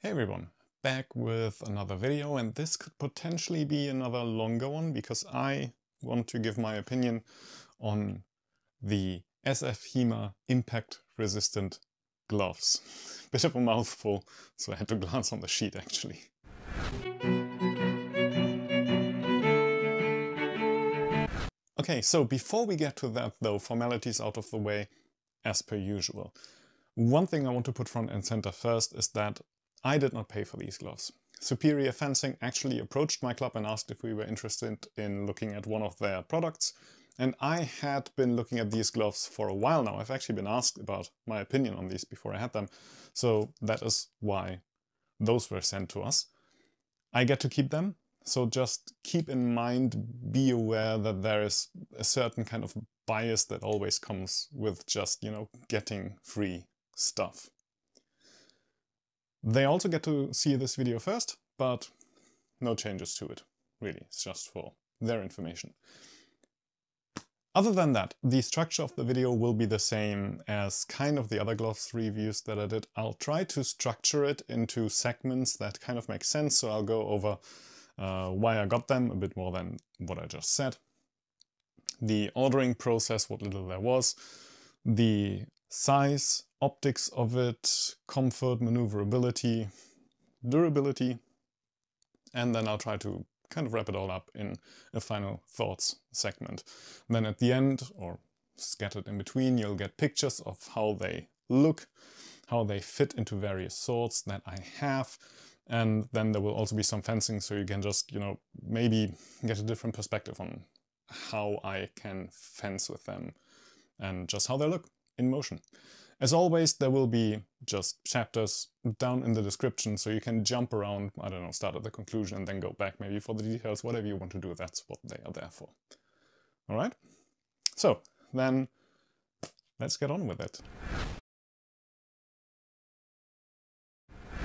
Hey everyone, back with another video, and this could potentially be another longer one because I want to give my opinion on the SF HEMA impact resistant gloves. Bit of a mouthful, so I had to glance on the sheet actually. Okay, so before we get to that though, formalities out of the way as per usual. One thing I want to put front and center first is that I did not pay for these gloves. Superior Fencing actually approached my club and asked if we were interested in looking at one of their products. And I had been looking at these gloves for a while now. I've actually been asked about my opinion on these before I had them. So that is why those were sent to us. I get to keep them. So just keep in mind, be aware that there is a certain kind of bias that always comes with just, getting free stuff. They also get to see this video first, but no changes to it, really. It's just for their information. Other than that, the structure of the video will be the same as kind of the other gloves reviews that I did. I'll try to structure it into segments that kind of make sense, so I'll go over why I got them, a bit more than what I just said. The ordering process, what little there was, the size, optics of it, comfort, maneuverability, durability, and then I'll try to kind of wrap it all up in a final thoughts segment. And then at the end, or scattered in between, you'll get pictures of how they look, how they fit into various sorts that I have, and then there will also be some fencing, so you can just, maybe get a different perspective on how I can fence with them and just how they look in motion. As always, there will be just chapters down in the description, so you can jump around, I don't know, start at the conclusion and then go back maybe for the details, whatever you want to do, that's what they are there for. Alright? So, then let's get on with it.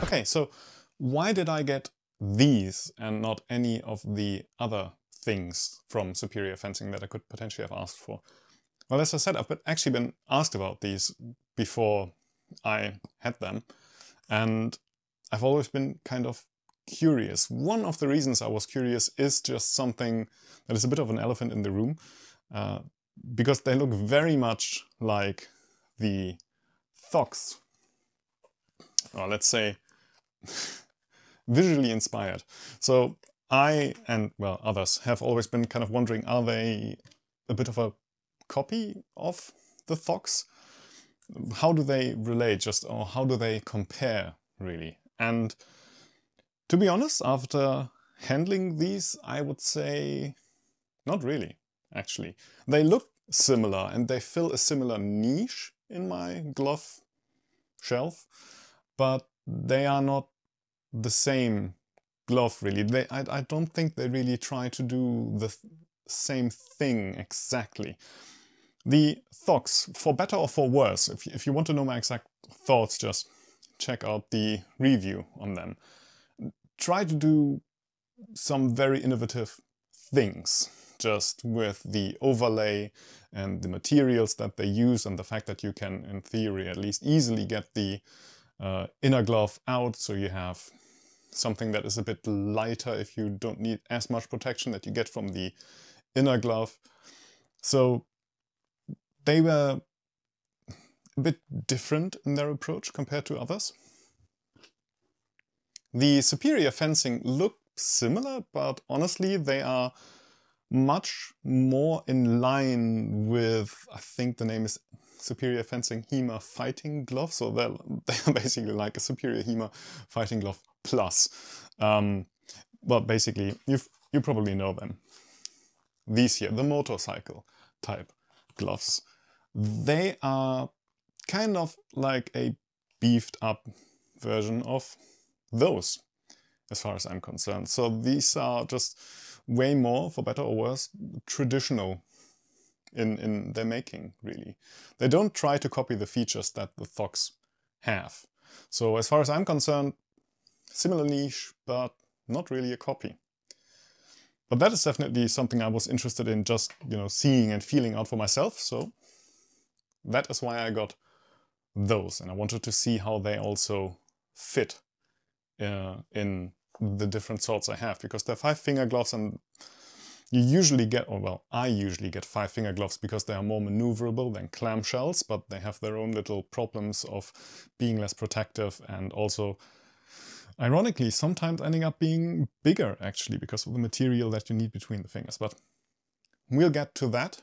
Okay, so why did I get these and not any of the other things from Superior Fencing that I could potentially have asked for? Well, as I said, I've actually been asked about these before I had them, and I've always been kind of curious. One of the reasons I was curious is just something that is a bit of an elephant in the room, because they look very much like the Thox, or let's say visually inspired. So I, and well, others, have always been kind of wondering, are they a bit of a copy of the Thox? How do they relate, or how do they compare, really? And to be honest, after handling these, I would say not really, actually. They look similar and they fill a similar niche in my glove shelf, but they are not the same glove, really. I don't think they really try to do the same thing exactly. The Thox, for better or for worse, if you want to know my exact thoughts, just check out the review on them. Try to do some very innovative things, just with the overlay and the materials that they use, and the fact that you can, in theory, at least easily get the inner glove out, so you have something that is a bit lighter if you don't need as much protection that you get from the inner glove. So they were a bit different in their approach compared to others. The Superior Fencing look similar, but honestly they are much more in line with, I think the name is Superior Fencing HEMA Fighting Glove, so they're basically like a Superior HEMA Fighting Glove Plus. But basically, you probably know them. These here, the motorcycle type gloves. They are kind of like a beefed up version of those, as far as I'm concerned. So these are just way more, for better or worse, traditional in their making, really. They don't try to copy the features that the Thox have. So as far as I'm concerned, similar niche, but not really a copy. But that is definitely something I was interested in just, seeing and feeling out for myself, so that is why I got those, and I wanted to see how they also fit in the different sorts I have, because they're 5-finger gloves, and you usually get, or well, I usually get 5-finger gloves because they are more maneuverable than clamshells, but they have their own little problems of being less protective, and also, ironically, sometimes ending up being bigger, actually, because of the material that you need between the fingers. But we'll get to that.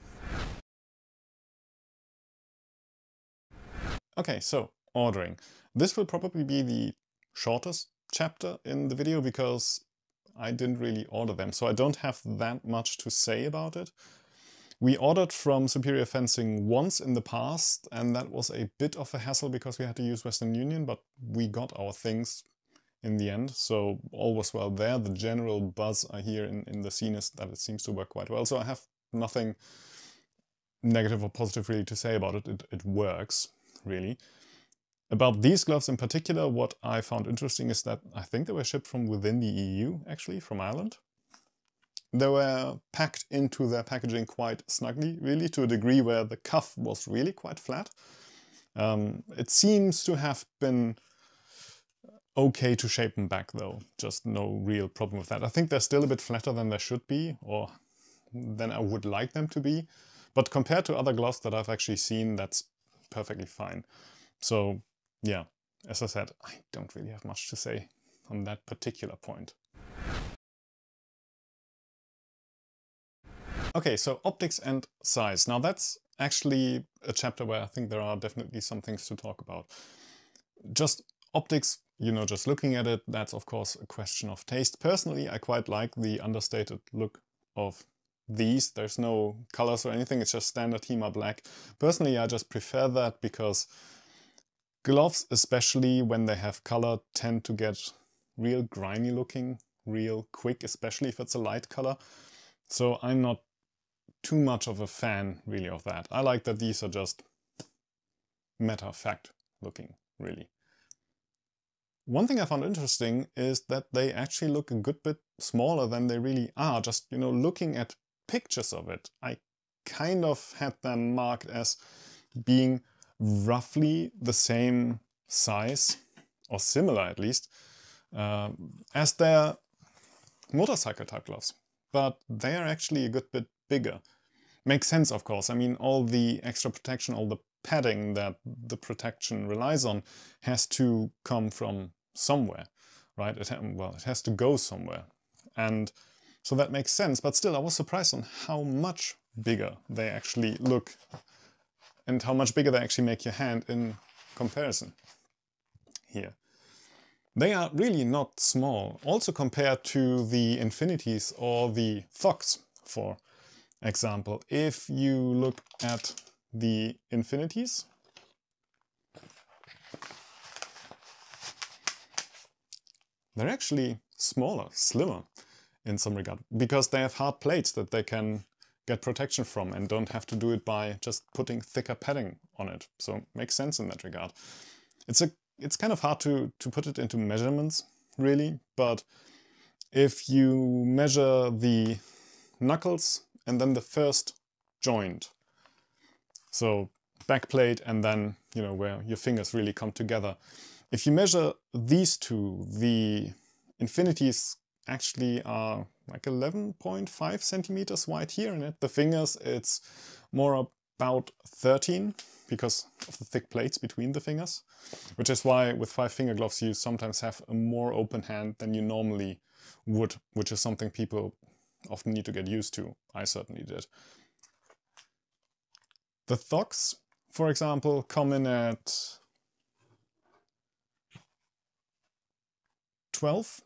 Okay, so ordering. This will probably be the shortest chapter in the video because I didn't really order them, so I don't have that much to say about it. We ordered from Superior Fencing once in the past, and that was a bit of a hassle because we had to use Western Union, but we got our things in the end, so all was well there. The general buzz I hear in the scene is that it seems to work quite well, so I have nothing negative or positive really to say about it. It works, really. About these gloves in particular, what I found interesting is that I think they were shipped from within the EU, actually, from Ireland. They were packed into their packaging quite snugly, really, to a degree where the cuff was really quite flat. It seems to have been okay to shape them back, though. Just no real problem with that. I think they're still a bit flatter than they should be, or than I would like them to be. But compared to other gloves that I've actually seen, that's perfectly fine. So, yeah, as I said, I don't really have much to say on that particular point. Okay, so optics and size. Now that's actually a chapter where I think there are definitely some things to talk about. Just optics, you know, just looking at it, that's of course a question of taste. Personally, I quite like the understated look of these. There's no colors or anything, it's just standard HEMA black. Personally, I just prefer that because gloves, especially when they have color, tend to get real grimy looking, real quick, especially if it's a light color. So I'm not too much of a fan, really, of that. I like that these are just matter-of-fact looking, really. One thing I found interesting is that they actually look a good bit smaller than they really are. Just, you know, looking at pictures of it, I kind of had them marked as being roughly the same size, or similar at least, as their motorcycle type gloves. But they are actually a good bit bigger. Makes sense, of course. I mean, all the extra protection, all the padding that the protection relies on has to come from somewhere, right? It has to go somewhere. And so that makes sense. But still, I was surprised on how much bigger they actually look and how much bigger they actually make your hand in comparison here. They are really not small, also compared to the Infinities or the Fox, for example. If you look at the Infinities, they're actually smaller, slimmer in some regard, because they have hard plates that they can get protection from and don't have to do it by just putting thicker padding on it. So it makes sense in that regard. It's kind of hard to put it into measurements, really, but if you measure the knuckles and then the first joint, so back plate and then, you know, where your fingers really come together, if you measure these two, the Infinities actually are like 11.5 centimeters wide here, and at the fingers it's more about 13 because of the thick plates between the fingers, which is why with 5-finger gloves you sometimes have a more open hand than you normally would, which is something people often need to get used to. I certainly did. The Thogs, for example, come in at 12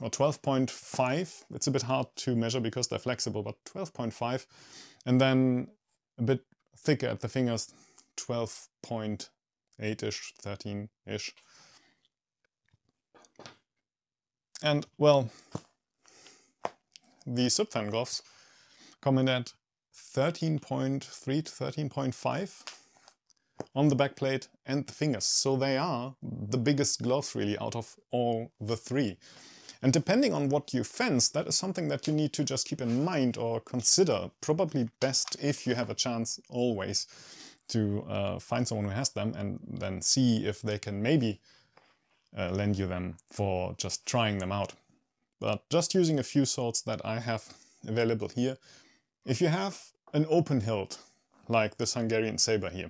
or 12.5. It's a bit hard to measure because they're flexible, but 12.5. And then a bit thicker at the fingers, 12.8-ish, 13-ish. And, well, the Subfan gloves come in at 13.3 to 13.5 on the back plate and the fingers. So they are the biggest gloves really out of all the three. And depending on what you fence, that is something that you need to just keep in mind or consider. Probably best, if you have a chance, always to find someone who has them and then see if they can maybe lend you them for just trying them out. But just using a few swords that I have available here, if you have an open hilt, like this Hungarian Sabre here,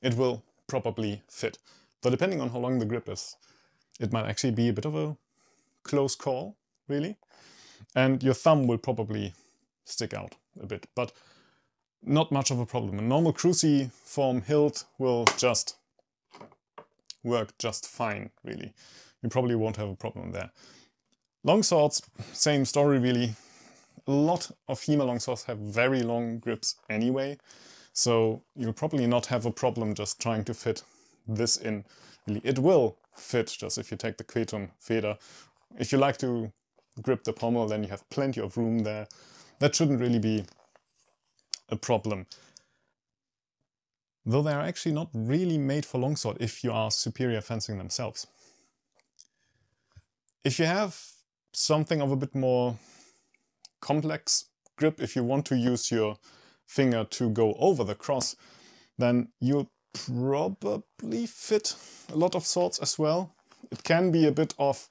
it will probably fit. But depending on how long the grip is, it might actually be a bit of a close call, really. And your thumb will probably stick out a bit, but not much of a problem. A normal cruciform hilt will just work just fine, really. You probably won't have a problem there. Long swords, same story, really. A lot of HEMA longswords have very long grips anyway, so you'll probably not have a problem just trying to fit this in. Really, it will fit just if you take the Queton Feder. If you like to grip the pommel, then you have plenty of room there. That shouldn't really be a problem. Though they are actually not really made for longsword if you are superior fencing themselves. If you have something of a bit more complex grip, if you want to use your finger to go over the cross, then you'll probably fit a lot of swords as well. It can be a bit of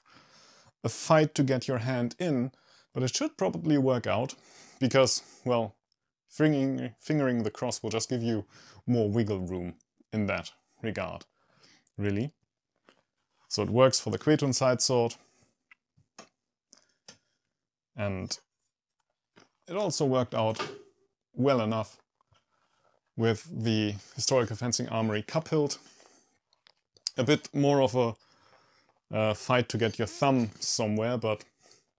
a fight to get your hand in, but it should probably work out because, well, fingering the cross will just give you more wiggle room in that regard, really. So it works for the Queton side sword, and it also worked out well enough with the Historical Fencing Armory cup hilt. A bit more of a fight to get your thumb somewhere, but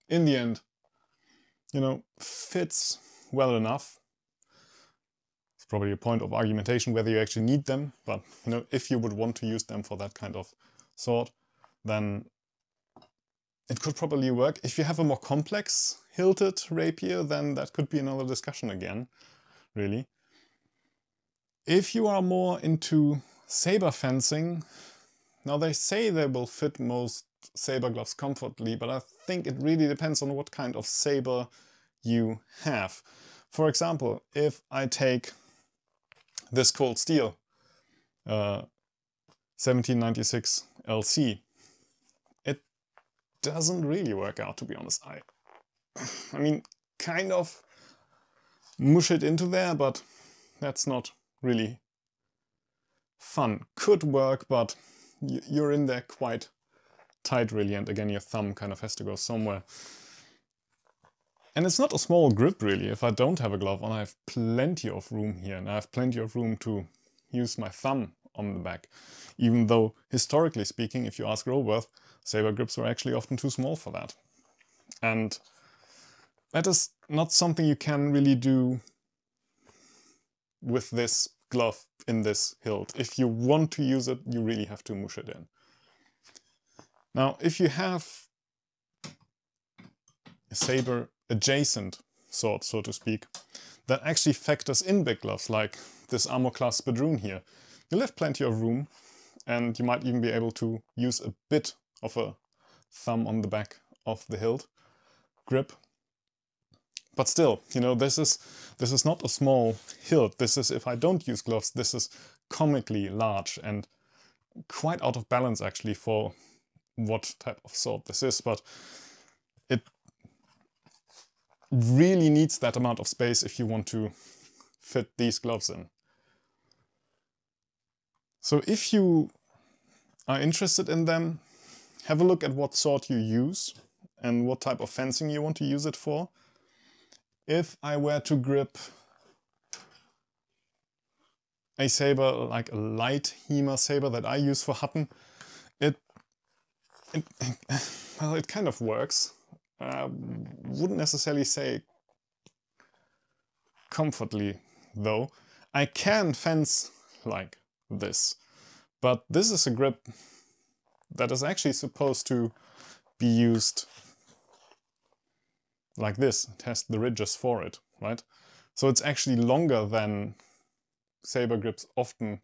in the end, you know, fits well enough. It's probably a point of argumentation whether you actually need them, but you know, if you would want to use them for that kind of sword, then it could probably work. If you have a more complex hilted rapier, then that could be another discussion again, really. If you are more into saber fencing, now they say they will fit most saber gloves comfortably, but I think it really depends on what kind of saber you have. For example, if I take this Cold Steel 1796 LC, it doesn't really work out, to be honest. I mean, kind of mush it into there, but that's not really fun. Could work, but you're in there quite tight, really, and again, your thumb kind of has to go somewhere. And it's not a small grip, really. If I don't have a glove on, I have plenty of room here, and I have plenty of room to use my thumb on the back. Even though, historically speaking, if you ask Roworth, saber grips were actually often too small for that. And that is not something you can really do with this glove in this hilt. If you want to use it, you really have to mush it in. Now, if you have a saber adjacent sword, so to speak, that actually factors in big gloves, like this armor class Spadroon here, you'll have plenty of room, and you might even be able to use a bit of a thumb on the back of the hilt grip. But still, you know, this is not a small hilt. This is, if I don't use gloves, this is comically large and quite out of balance actually for what type of sword this is, but it really needs that amount of space if you want to fit these gloves in. So if you are interested in them, have a look at what sword you use and what type of fencing you want to use it for. If I were to grip a saber, like a light HEMA saber that I use for Hutton, well, it kind of works. Wouldn't necessarily say comfortably, though. I can fence like this, but this is a grip that is actually supposed to be used like this. It has the ridges for it, right? So it's actually longer than saber grips often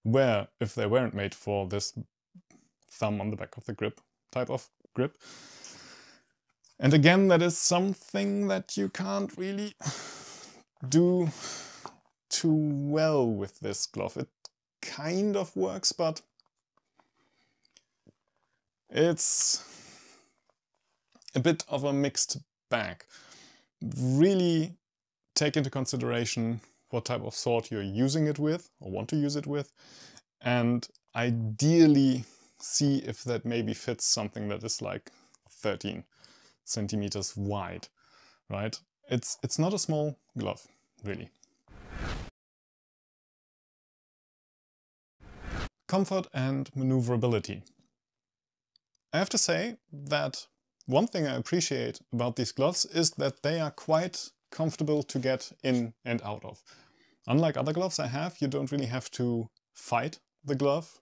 were if they weren't made for this thumb on the back of the grip type of grip. And again, that is something that you can't really do too well with this glove. It kind of works, but It's a bit of a mixed bag. Really take into consideration what type of sword you're using it with or want to use it with, and ideally see if that maybe fits something that is like 13 centimeters wide, right? It's not a small glove, really. Comfort and maneuverability. I have to say that one thing I appreciate about these gloves is that they are quite comfortable to get in and out of. Unlike other gloves I have, you don't really have to fight the glove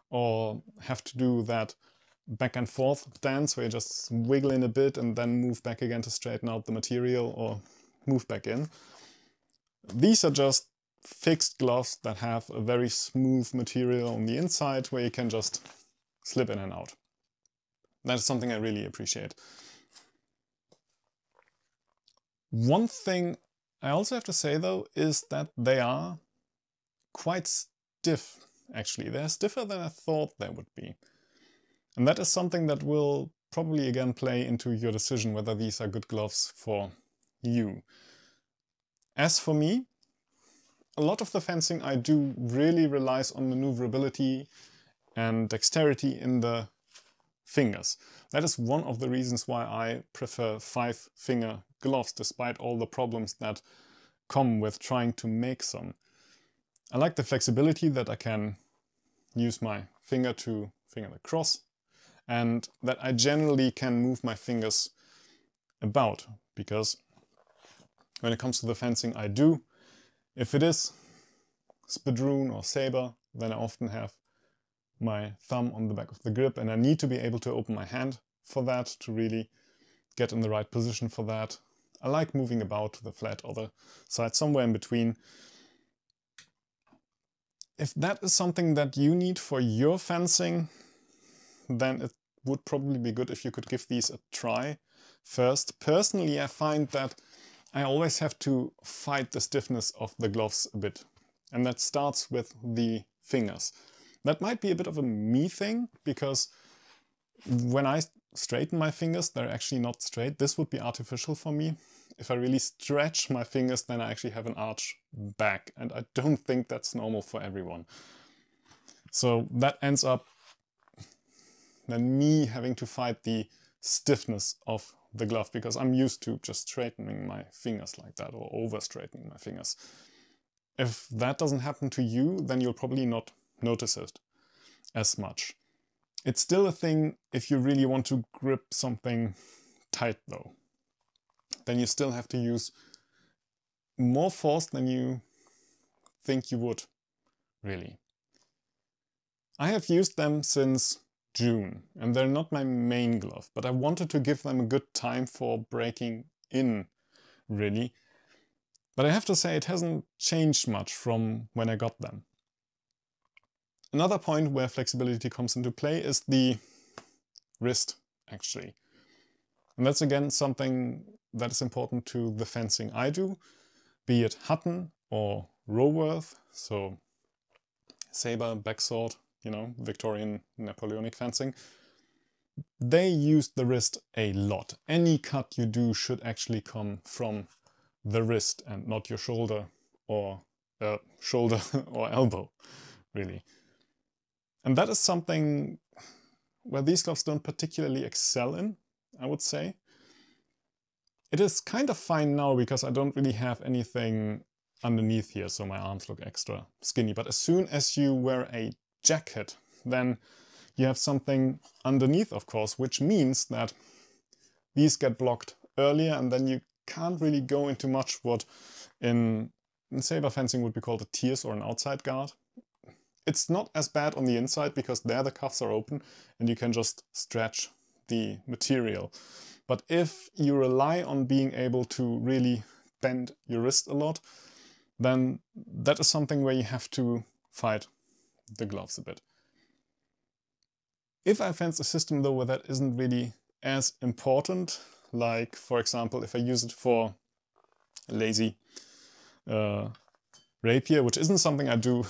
or have to do that back and forth dance where you just wiggle in a bit and then move back again to straighten out the material or move back in. These are just fixed gloves that have a very smooth material on the inside where you can just slip in and out. That is something I really appreciate. One thing I also have to say though is that they are quite stiff, actually. They're stiffer than I thought they would be. And that is something that will probably again play into your decision whether these are good gloves for you. As for me, a lot of the fencing I do really relies on maneuverability and dexterity in the fingers. That is one of the reasons why I prefer 5-finger gloves, despite all the problems that come with trying to make some. I like the flexibility that I can use my finger to finger the cross, and that I generally can move my fingers about, because when it comes to the fencing I do, if it is Spadroon or Sabre, then I often have my thumb on the back of the grip and I need to be able to open my hand for that, to really get in the right position for that. I like moving about to the flat or the side, somewhere in between. If that is something that you need for your fencing, then it would probably be good if you could give these a try first. Personally, I find that I always have to fight the stiffness of the gloves a bit. And that starts with the fingers. That might be a bit of a me thing, because when I straighten my fingers, they're actually not straight. This would be artificial for me. If I really stretch my fingers, then I actually have an arch back. And I don't think that's normal for everyone. So that ends up then me having to fight the stiffness of the glove, because I'm used to just straightening my fingers like that, or over straightening my fingers. If that doesn't happen to you, then you'll probably not notice it as much. It's still a thing if you really want to grip something tight though. Then you still have to use more force than you think you would, really. I have used them since June, and they're not my main glove, but I wanted to give them a good time for breaking in, really. But I have to say it hasn't changed much from when I got them. Another point where flexibility comes into play is the wrist, actually. And that's again something that is important to the fencing I do, be it Hutton or Roworth, so saber, backsword, you know, Victorian Napoleonic fencing. They used the wrist a lot. Any cut you do should actually come from the wrist and not your shoulder or elbow, really. And that is something where these gloves don't particularly excel in, I would say. It is kind of fine now because I don't really have anything underneath here, so my arms look extra skinny. But as soon as you wear a jacket, then you have something underneath, of course, which means that these get blocked earlier, and then you can't really go into much what in saber fencing would be called a tierce or an outside guard. It's not as bad on the inside because there the cuffs are open and you can just stretch the material. But if you rely on being able to really bend your wrist a lot, then that is something where you have to fight the gloves a bit. If I fence a system though where that isn't really as important, like for example if I use it for a lazy rapier, which isn't something I do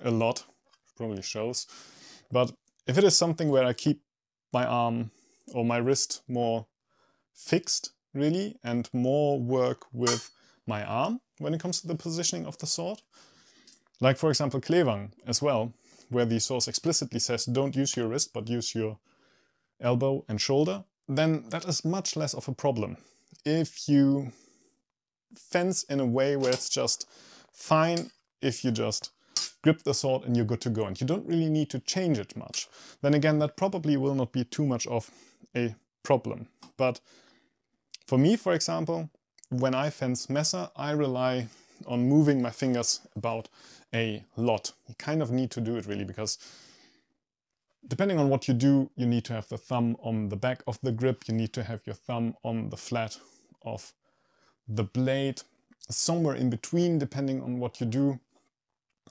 a lot, probably shows, but if it is something where I keep my arm or my wrist more fixed, really, and more work with my arm when it comes to the positioning of the sword. Like, for example, Klewang as well, where the source explicitly says don't use your wrist but use your elbow and shoulder, then that is much less of a problem. If you fence in a way where it's just fine if you just grip the sword and you're good to go and you don't really need to change it much, then again that probably will not be too much of a problem. But for me, for example, when I fence Messer, I rely on moving my fingers about a lot. You kind of need to do it really, because depending on what you do, you need to have the thumb on the back of the grip, you need to have your thumb on the flat of the blade, somewhere in between depending on what you do,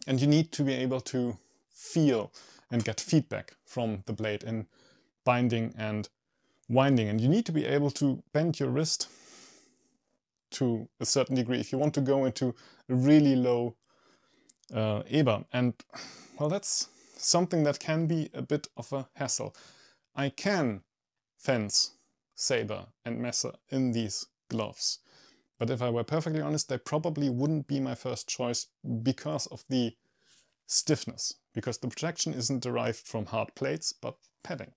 and you need to be able to feel and get feedback from the blade in binding and winding, and you need to be able to bend your wrist to a certain degree if you want to go into a really low EBA, and well, that's something that can be a bit of a hassle. I can fence Sabre and Messer in these gloves, but if I were perfectly honest, they probably wouldn't be my first choice because of the stiffness, because the protection isn't derived from hard plates, but padding.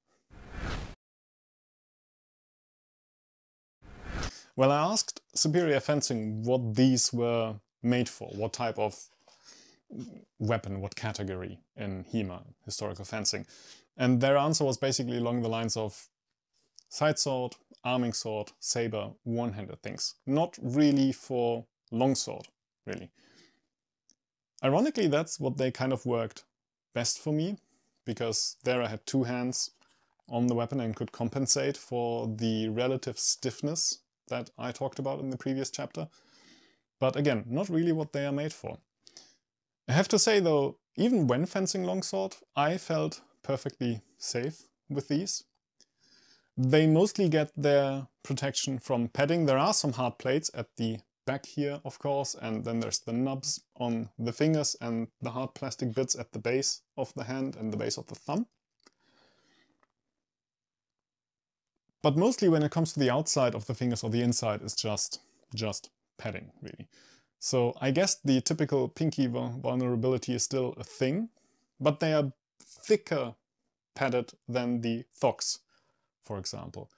Well, I asked Superior Fencing what these were made for, what type of weapon, what category in HEMA, historical fencing. And their answer was basically along the lines of side sword, arming sword, saber, one-handed things. Not really for longsword, really. Ironically, that's what they kind of worked best for me, because there I had two hands on the weapon and could compensate for the relative stiffness that I talked about in the previous chapter. But again, not really what they are made for. I have to say though, even when fencing longsword, I felt perfectly safe with these. They mostly get their protection from padding. There are some hard plates at the back here, of course, and then there's the nubs on the fingers and the hard plastic bits at the base of the hand and the base of the thumb. But mostly when it comes to the outside of the fingers or the inside, it's just padding, really. So I guess the typical pinky vulnerability is still a thing, but they are thicker padded than the thogs, for example.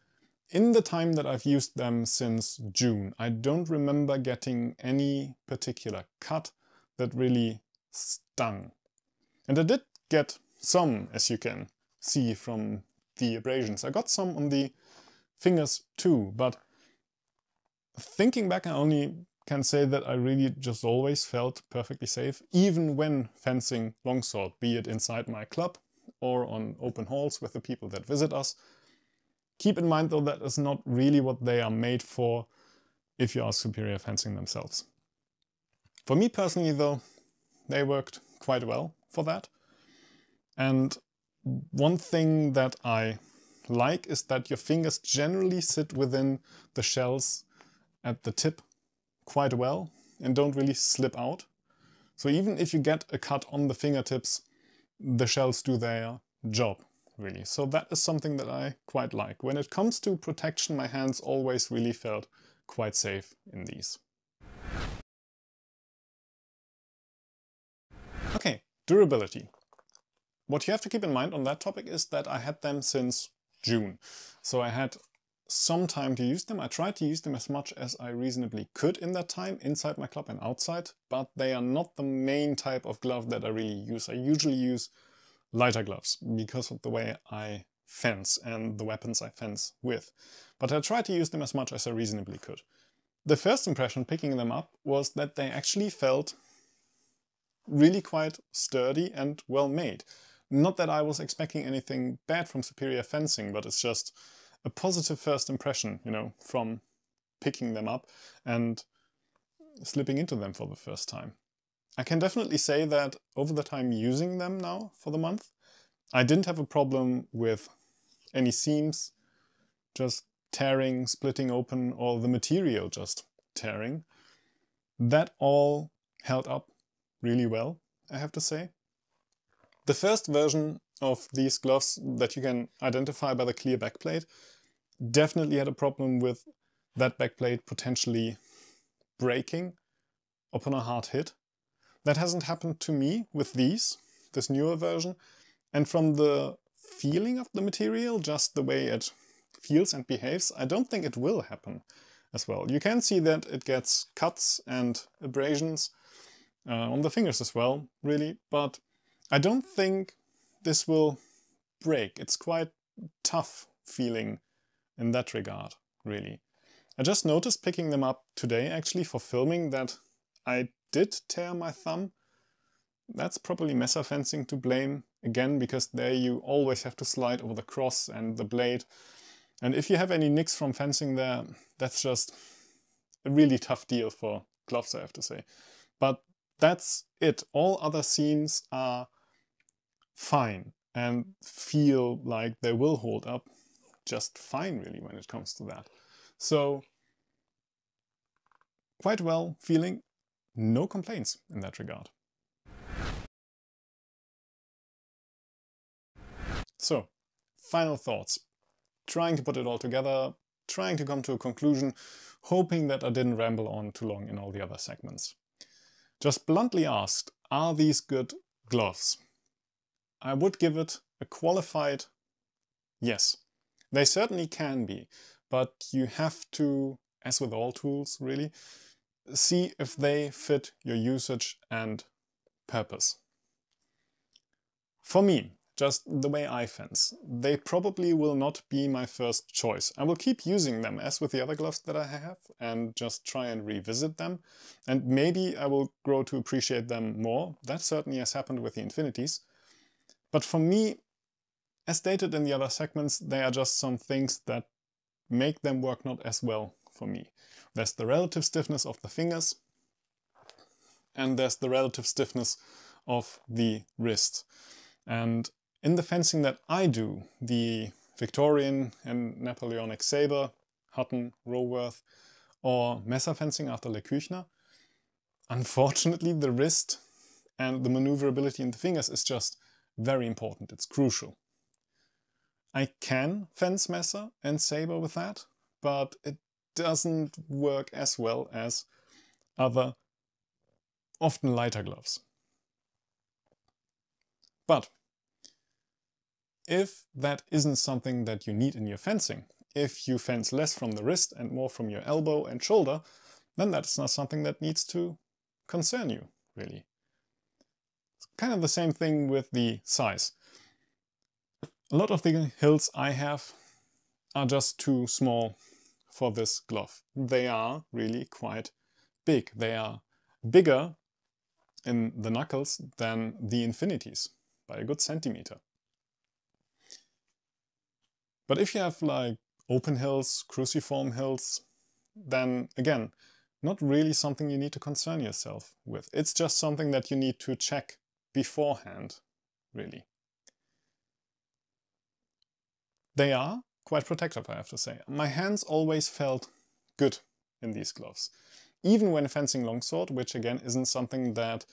In the time that I've used them since June, I don't remember getting any particular cut that really stung. And I did get some, as you can see from the abrasions. I got some on the fingers too, but thinking back, I only can say that I really just always felt perfectly safe, even when fencing longsword, be it inside my club or on open halls with the people that visit us. Keep in mind though, that is not really what they are made for if you ask Superior Fencing themselves. For me personally though, they worked quite well for that. And one thing that I like is that your fingers generally sit within the shells at the tip quite well and don't really slip out. So even if you get a cut on the fingertips, the shells do their job, really. So that is something that I quite like. When it comes to protection, my hands always really felt quite safe in these. Okay, durability. What you have to keep in mind on that topic is that I had them since June. So I had some time to use them. I tried to use them as much as I reasonably could in that time, inside my club and outside, but they are not the main type of glove that I really use. I usually use lighter gloves because of the way I fence and the weapons I fence with. But I tried to use them as much as I reasonably could. The first impression picking them up was that they actually felt really quite sturdy and well made. Not that I was expecting anything bad from Superior Fencing, but it's just a positive first impression, you know, from picking them up and slipping into them for the first time. I can definitely say that over the time using them now for the month, I didn't have a problem with any seams just tearing, splitting open, or the material just tearing. That all held up really well, I have to say. The first version of these gloves that you can identify by the clear backplate definitely had a problem with that backplate potentially breaking upon a hard hit. That hasn't happened to me with this newer version, and from the feeling of the material, just the way it feels and behaves, I don't think it will happen as well. You can see that it gets cuts and abrasions on the fingers as well, really, but I don't think this will break. It's quite tough feeling in that regard, really. I just noticed picking them up today actually for filming that I did tear my thumb. That's probably mesa fencing to blame, again, because there you always have to slide over the cross and the blade. And if you have any nicks from fencing there, that's just a really tough deal for gloves, I have to say. But that's it. All other seams are fine and feel like they will hold up just fine, really, when it comes to that. So, quite well feeling, no complaints in that regard. So, final thoughts. Trying to put it all together, trying to come to a conclusion, hoping that I didn't ramble on too long in all the other segments. Just bluntly asked, are these good gloves? I would give it a qualified yes. They certainly can be, but you have to, as with all tools really, see if they fit your usage and purpose. For me, just the way I fence, they probably will not be my first choice. I will keep using them as with the other gloves that I have and just try and revisit them. And maybe I will grow to appreciate them more. That certainly has happened with the Infinities. But for me, as stated in the other segments, they are just some things that make them work not as well for me. There's the relative stiffness of the fingers, and there's the relative stiffness of the wrist. And in the fencing that I do, the Victorian and Napoleonic Sabre, Hutton, Roworth, or mesa fencing after Le Küchner, unfortunately the wrist and the maneuverability in the fingers is just very important. It's crucial. I can fence mesa and Sabre with that, but it doesn't work as well as other, often lighter gloves. But if that isn't something that you need in your fencing, if you fence less from the wrist and more from your elbow and shoulder, then that's not something that needs to concern you, really. It's kind of the same thing with the size. A lot of the hills I have are just too small for this glove. They are really quite big. They are bigger in the knuckles than the Infinities by a good centimeter. But if you have like open hills, cruciform hills, then again, not really something you need to concern yourself with. It's just something that you need to check beforehand, really. They are quite protective, I have to say. My hands always felt good in these gloves. Even when fencing longsword, which again isn't something that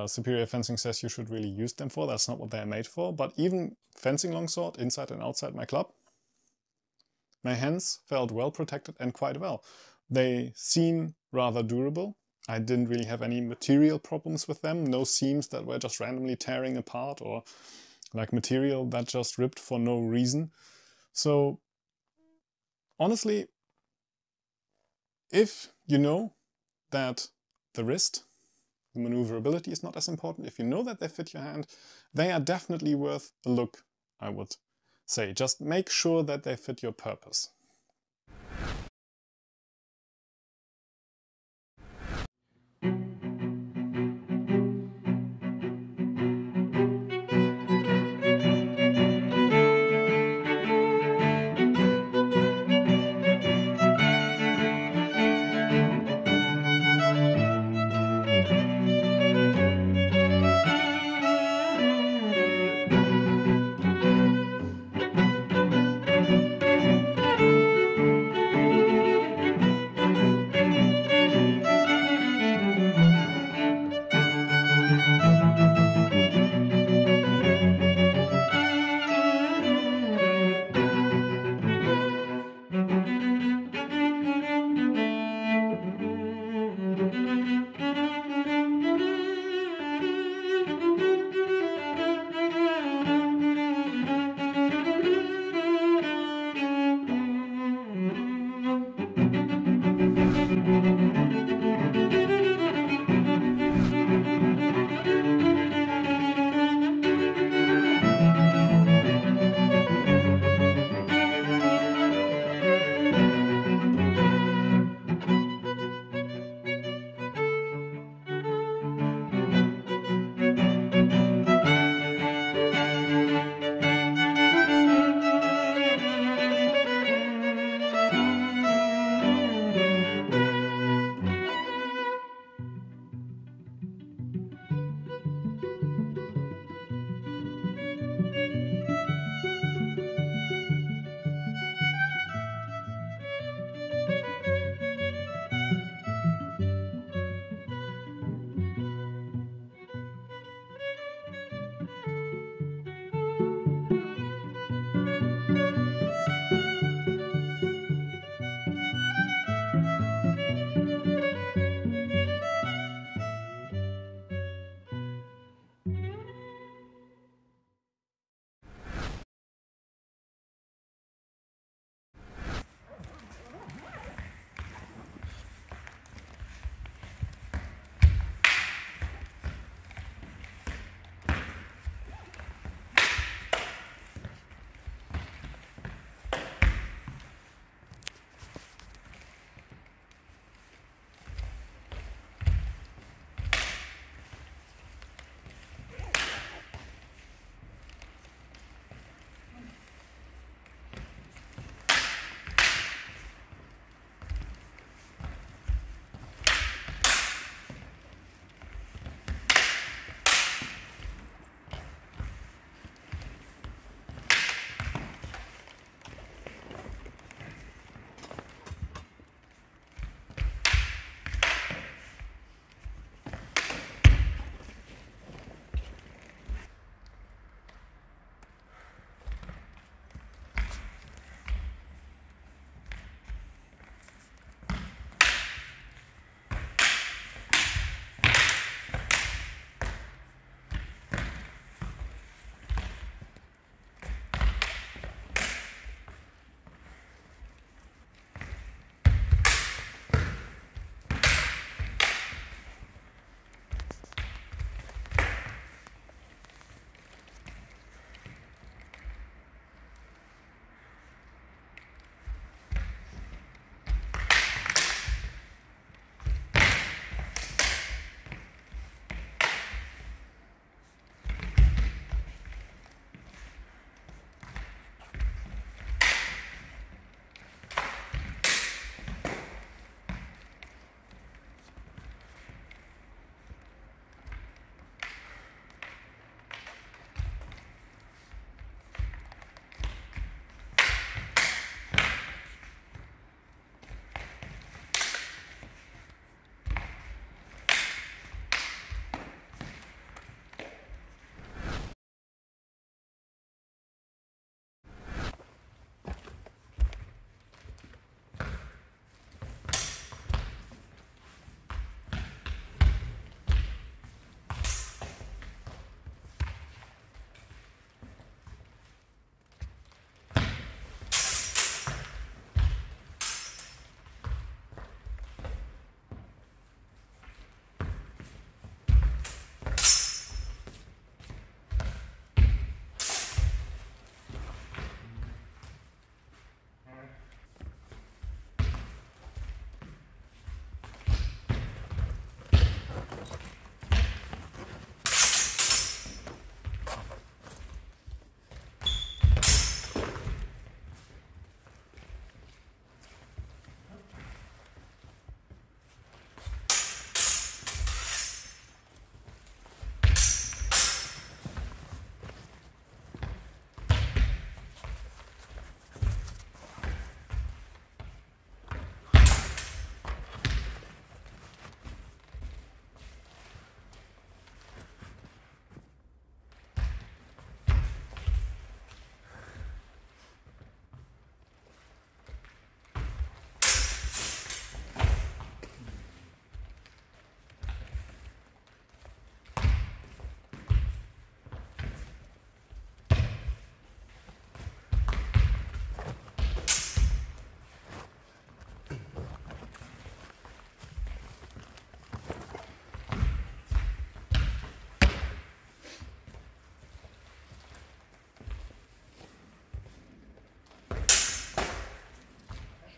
Superior Fencing says you should really use them for, that's not what they're made for, but even fencing longsword, inside and outside my club, my hands felt well protected and quite well. They seem rather durable. I didn't really have any material problems with them, no seams that were just randomly tearing apart or like material that just ripped for no reason. So honestly, if you know that the wrist, the maneuverability is not as important, if you know that they fit your hand, they are definitely worth a look, I would say. Just make sure that they fit your purpose.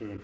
Schön.